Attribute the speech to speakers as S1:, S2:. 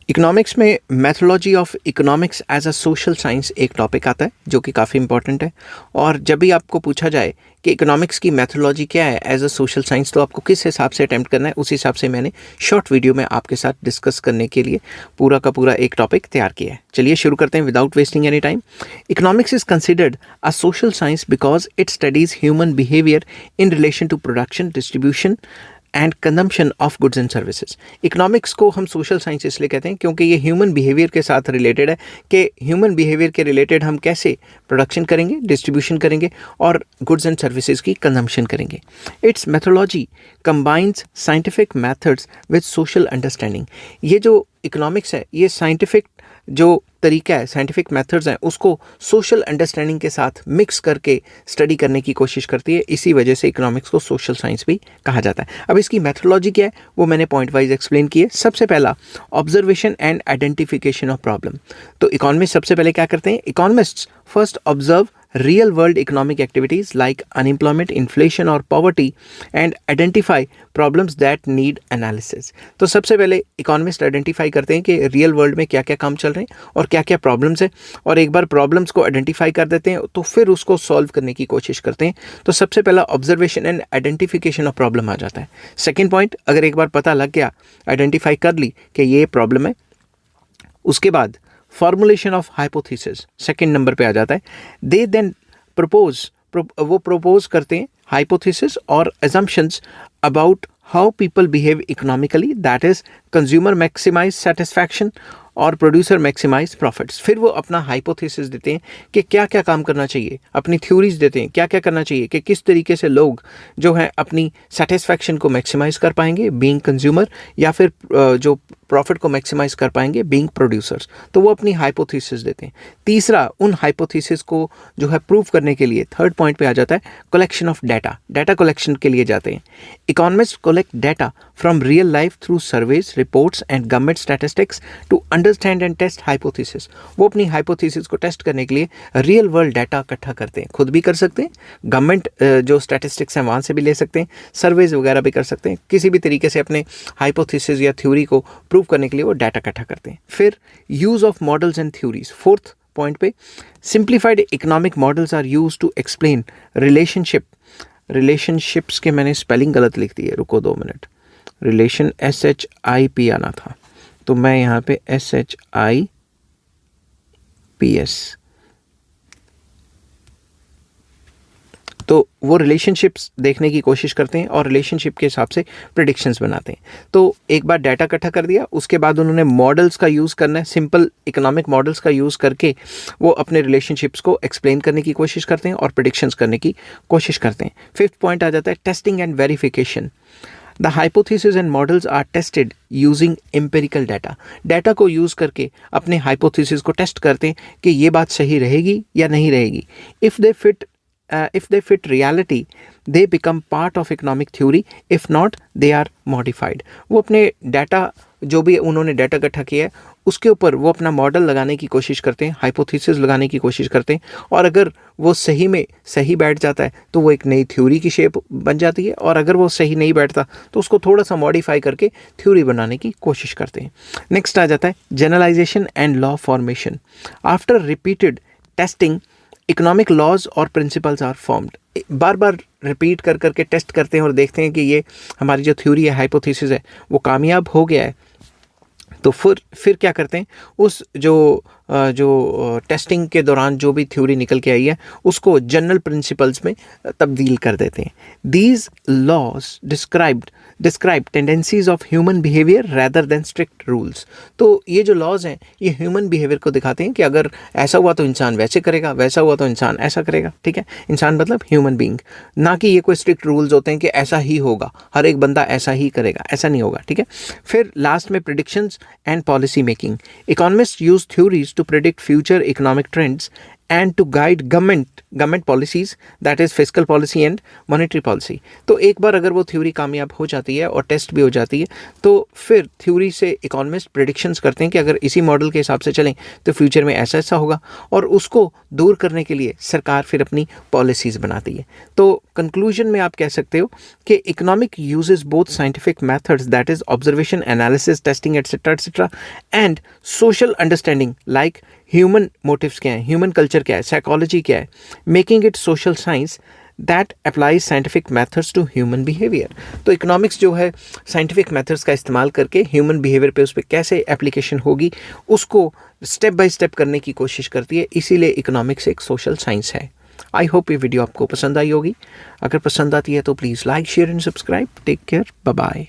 S1: Economics में methodology of economics as a social science एक topic आता है जो कि काफ़ी इंपॉर्टेंट है। और जब भी आपको पूछा जाए कि इकोनॉमिक्स की मैथोलॉजी क्या है एज अ सोशल साइंस, तो आपको किस हिसाब से अटेम्प्ट करना है, उस हिसाब से मैंने शॉर्ट वीडियो में आपके साथ डिस्कस करने के लिए पूरा का पूरा एक टॉपिक तैयार किया है। चलिए शुरू करते हैं without wasting any time. Economics is considered a social science because it studies human behaviour in relation to production, distribution and consumption of goods and services. Economics को हम सोशल साइंस इसलिए कहते हैं क्योंकि ये ह्यूमन बिहेवियर के साथ related है कि ह्यूमन बिहेवियर के रिलेटेड हम कैसे प्रोडक्शन करेंगे, डिस्ट्रीब्यूशन करेंगे और गुड्स एंड सर्विसेज की कंजम्पशन करेंगे। It's methodology combines scientific methods with social understanding. ये जो इकोनॉमिक्स है, ये साइंटिफिक जो तरीका है, साइंटिफिक मेथड्स हैं, उसको सोशल अंडरस्टैंडिंग के साथ मिक्स करके स्टडी करने की कोशिश करती है। इसी वजह से इकोनॉमिक्स को सोशल साइंस भी कहा जाता है। अब इसकी मेथोलॉजी क्या है वो मैंने पॉइंट वाइज एक्सप्लेन की है। सबसे पहला, observation and identification of problem. तो इकोनॉमिस्ट सबसे पहले क्या करते हैं? Economists first observe real world economic activities like unemployment, inflation और poverty and identify problems that need analysis। तो सबसे पहले इकोनॉमिस्ट आइडेंटिफाई करते हैं कि रियल वर्ल्ड में क्या क्या काम चल रहे हैं और क्या क्या प्रॉब्लम्स है, और एक बार प्रॉब्लम्स को आइडेंटिफाई कर देते हैं तो फिर उसको सॉल्व करने की कोशिश करते हैं। तो सबसे पहला observation and identification of problem आ जाता है। सेकेंड पॉइंट, अगर एक बार पता लग गया, आइडेंटिफाई कर ली कि ये प्रॉब्लम है, उसके बाद formulation of hypothesis second number पे आ जाता है। दे देन वो प्रपोज करते हैं हाइपोथेसिस और assumptions about how people behave economically, that is consumer maximise satisfaction और प्रोड्यूसर मैक्सिमाइज प्रॉफिट्स। फिर वो अपना हाइपोथेसिस देते हैं कि क्या क्या काम करना चाहिए, अपनी थ्योरीज देते हैं क्या क्या करना चाहिए कि किस तरीके से लोग जो हैं अपनी सेटिस्फैक्शन को मैक्सिमाइज कर पाएंगे बीइंग कंज्यूमर, या फिर जो प्रॉफिट को मैक्सिमाइज कर पाएंगे बीइंग प्रोड्यूसर्स। तो वो अपनी हाइपोथेसिस देते हैं। तीसरा, उन हाइपोथेसिस को जो है प्रूव करने के लिए थर्ड पॉइंट पे आ जाता है collection of data. Data collection के लिए जाते हैं। Economist collect data from real life through surveys, reports and government statistics to understand and test hypothesis. वो अपनी हाइपोथेसिस को टेस्ट करने के लिए रियल वर्ल्ड डाटा इकट्ठा करते हैं। खुद भी कर सकते हैं, गवर्नमेंट जो स्टैटिस्टिक्स हैं वहाँ से भी ले सकते हैं, सर्वेज वगैरह भी कर सकते हैं। किसी भी तरीके से अपने हाइपोथेसिस या थ्योरी को प्रूव करने के लिए वो डाटा इकट्ठा करते हैं। फिर use of models and theories fourth point पे, simplified economic models are use to explain relationships के मैंने स्पेलिंग गलत लिख दी है, रुको 2 मिनट। रिलेशन SHIP आना था, तो मैं यहाँ पे SHIPS। तो वो रिलेशनशिप्स देखने की कोशिश करते हैं और रिलेशनशिप के हिसाब से प्रिडिक्शंस बनाते हैं। तो एक बार डाटा इकट्ठा कर दिया, उसके बाद उन्होंने मॉडल्स का यूज़ करना है, सिंपल इकोनॉमिक मॉडल्स का यूज़ करके वो अपने रिलेशनशिप्स को एक्सप्लेन करने की कोशिश करते हैं और प्रिडिक्शंस करने की कोशिश करते हैं। फिफ्थ पॉइंट आ जाता है testing and verification. The hypothesis and models are tested using empirical data. Data को यूज़ करके अपने हाइपोथेसिस को टेस्ट करते हैं कि ये बात सही रहेगी या नहीं रहेगी। If they fit reality, they become part of economic theory. If not, they are modified. वो अपने डाटा, जो भी उन्होंने डाटा इकट्ठा किया है, उसके ऊपर वो अपना मॉडल लगाने की कोशिश करते हैं, हाइपोथेसिस लगाने की कोशिश करते हैं, और अगर वो सही में सही बैठ जाता है तो वो एक नई थ्योरी की शेप बन जाती है, और अगर वो सही नहीं बैठता तो उसको थोड़ा सा मॉडिफाई करके थ्योरी बनाने की कोशिश करते हैं। नेक्स्ट आ जाता है generalisation and law formation. After repeated testing, economic laws और प्रिंसिपल्स आर फॉर्म्ड। बार बार रिपीट कर करके टेस्ट करते हैं और देखते हैं कि ये हमारी जो थ्योरी है, हाइपोथेसिस है, वो कामयाब हो गया है। तो फिर क्या करते हैं, उस जो टेस्टिंग के दौरान जो भी थ्योरी निकल के आई है उसको जनरल प्रिंसिपल्स में तब्दील कर देते हैं। These laws describe tendencies of human behaviour rather than strict rules. तो ये जो लॉज हैं ये ह्यूमन बिहेवियर को दिखाते हैं कि अगर ऐसा हुआ तो इंसान वैसे करेगा, वैसा हुआ तो इंसान ऐसा करेगा। ठीक है, इंसान मतलब ह्यूमन बीइंग, ना कि ये कोई स्ट्रिक्ट रूल्स होते हैं कि ऐसा ही होगा, हर एक बंदा ऐसा ही करेगा, ऐसा नहीं होगा। ठीक है, फिर लास्ट में predictions and policy making. Economist use theories to predict future economic trends and to guide government policies, that is fiscal policy and monetary policy. तो एक बार अगर वो थ्योरी कामयाब हो जाती है और टेस्ट भी हो जाती है, तो फिर थ्योरी से इकोनॉमिस्ट प्रेडिक्शंस करते हैं कि अगर इसी मॉडल के हिसाब से चलें तो फ्यूचर में ऐसा ऐसा होगा, और उसको दूर करने के लिए सरकार फिर अपनी पॉलिसीज़ बनाती है। तो कंक्लूजन में आप कह सकते हो कि economic uses both scientific methods, that is observation, analysis, testing etcetera and social understanding like human motives क्या है, ह्यूमन कल्चर क्या है, साइकोलॉजी क्या है, making it social science that applies scientific methods to human behaviour. तो economics जो है scientific methods का इस्तेमाल करके ह्यूमन बिहेवियर पे उस पर कैसे एप्लीकेशन होगी उसको स्टेप बाय स्टेप करने की कोशिश करती है, इसीलिए इकोनॉमिक्स एक सोशल साइंस है। आई होप ये वीडियो आपको पसंद आई होगी। अगर पसंद आती है तो please like, share and subscribe. Take care, bye bye.